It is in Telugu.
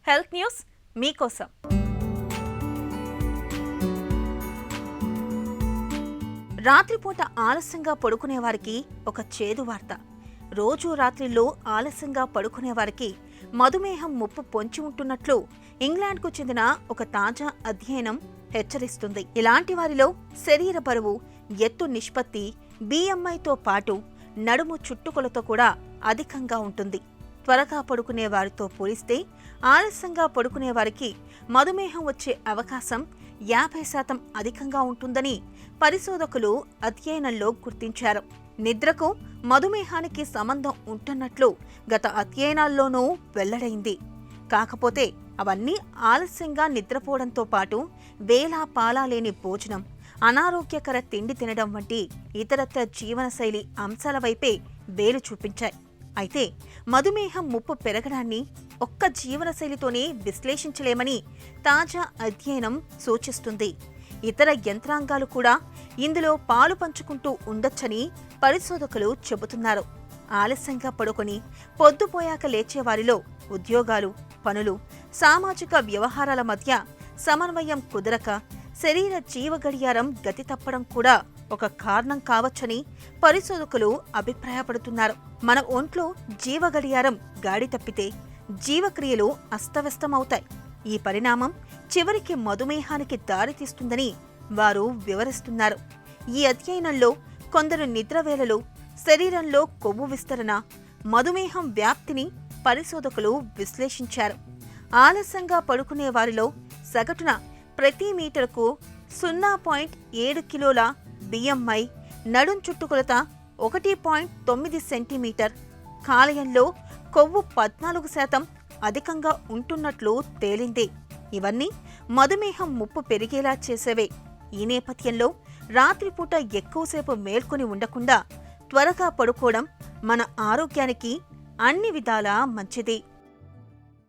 హెల్త్ న్యూస్ మీకోసం. రాత్రిపూట ఆలస్యంగా పడుకునే వారికి ఒక చేదు వార్త. రోజూ రాత్రిలో ఆలస్యంగా పడుకునే వారికి మధుమేహం ముప్పు పొంచి ఉంటున్నట్లు ఇంగ్లాండ్కు చెందిన ఒక తాజా అధ్యయనం హెచ్చరిస్తుంది. ఇలాంటి వారిలో శరీర బరువు, ఎత్తు నిష్పత్తి, BMIతో పాటు నడుము చుట్టుకొలత కూడా అధికంగా ఉంటుంది. త్వరగా పడుకునే వారితో పోలిస్తే ఆలస్యంగా పడుకునే వారికి మధుమేహం వచ్చే అవకాశం 50% అధికంగా ఉంటుందని పరిశోధకులు అధ్యయనంలో గుర్తించారు. నిద్రకు మధుమేహానికి సంబంధం ఉంటున్నట్లు గత అధ్యయనాల్లోనూ వెల్లడైంది. కాకపోతే అవన్నీ ఆలస్యంగా నిద్రపోవడంతో పాటు వేళా పాలా లేని భోజనం, అనారోగ్యకర తిండి తినడం వంటి ఇతరత్ర జీవనశైలి అంశాల వైపే వేలు చూపించాయి. అయితే మధుమేహం ముప్పు పెరగడాన్ని ఒక్క జీవనశైలితోనే విశ్లేషించలేమని తాజా అధ్యయనం సూచిస్తుంది. ఇతర యంత్రాంగాలు కూడా ఇందులో పాలు పంచుకుంటూ ఉండొచ్చని పరిశోధకులు చెబుతున్నారు. ఆలస్యంగా పడుకొని పొద్దుపోయాక లేచేవారిలో ఉద్యోగాలు, పనులు, సామాజిక వ్యవహారాల మధ్య సమన్వయం కుదరక శరీర జీవగడియారం గతి తప్పడం కూడా ఒక కారణం కావచ్చని పరిశోధకులు అభిప్రాయపడుతున్నారు. మన ఒంట్లో జీవగడియారం గాడి తప్పితే జీవక్రియలు అస్తవ్యస్తమవుతాయి. ఈ పరిణామం చివరికి మధుమేహానికి దారితీస్తుందని వారు వివరిస్తున్నారు. ఈ అధ్యయనంలో కొందరు నిద్రవేళలు, శరీరంలో కొవ్వు విస్తరణ, మధుమేహం వ్యాప్తిని పరిశోధకులు విశ్లేషించారు. ఆలస్యంగా పడుకునే వారిలో సగటున ప్రతి మీటర్కు 0.7 కిలోల BMI, నడుం చుట్టుకొలత 1.9 సెంటీమీటర్, కాలేయంలో కొవ్వు 14% అధికంగా ఉంటున్నట్లు తేలింది. ఇవన్నీ మధుమేహం ముప్పు పెరిగేలా చేసేవే. ఈ నేపథ్యంలో రాత్రిపూట ఎక్కువసేపు మేల్కొని ఉండకుండా త్వరగా పడుకోవడం మన ఆరోగ్యానికి అన్ని విధాలా మంచిది.